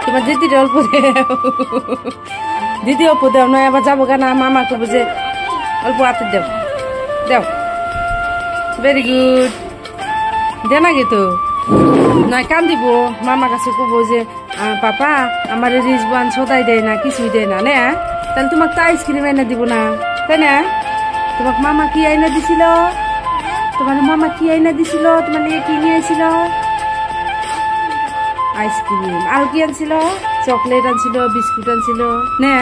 তোমার দিদির অল্প দেও দিদি অল্প দেও নয় আবার যাবো কেন মামা করবো যে অল্প হাতে দেও দেও ভেরি গুড দে না তো নয় কান দিব মামা কাছে কবো যে পাপা আমার রিজবান সদাই দেয় না কিছুই দেয় না নে তাহলে তোমাকে তো আইসক্রিম এনে দিব না তাই না তোমাকে মামা কি আইনা দিছিল তোমার মামা কি আইনা দিছিল তোমার লিগে কি নিয়ে আইছিল আইসক্রিম আর কি আনছিল চকলেট আনছিল বিস্কুট আনছিল নে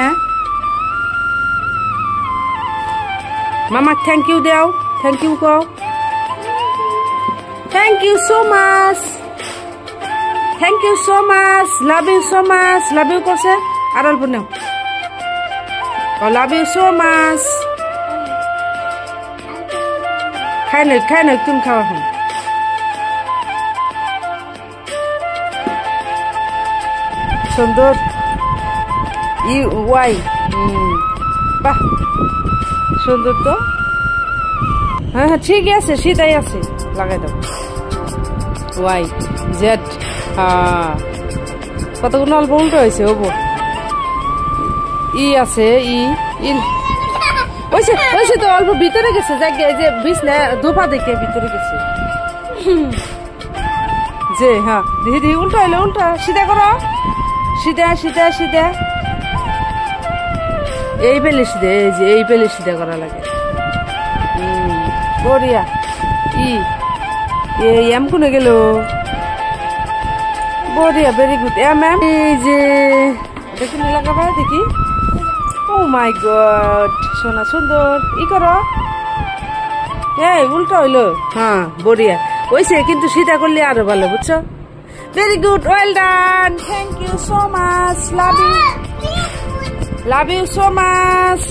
মামা থ্যাংক ইউ দেও থ্যাংক ইউ কও thank you so much thank you so much love you so much love you করছে আর অল্প নেও লাভ ইউ সো মাচ খাই নয় তুমি খাওয়া এখন সুন্দর ওয়াই বাহ সুন্দর তো হ্যাঁ হ্যাঁ ঠিকই আছে সেটাই আছে লাগাই দাও ওয়াই জেড হ্যাঁ কতগুলো অল্প উল্টো হয়েছে ওবো ই আছে ওইসে তো অল্প ভিতরে গেছে যে বিছনা দোপা দেখে ভিতরে গেছে যে হ্যাঁ দিদি উল্টা হইলে উল্টা সিধা করো সিধা সিধা সিধা এই পেলে সিধা এই যে এই পেলে সিধা করা লাগে বড়িয়া এম কোনে গেল বড়িয়া ভেরি গুড এম এই যে দেখি লাগাবা দেখি ও মাই গড সোনা সুন্দর ই করো এই উল্টা হইলো হ্যাঁ বড়িয়া ওইসে কিন্তু সিধা করলে আরো ভালো বুঝছো very good well done thank you so much love you so much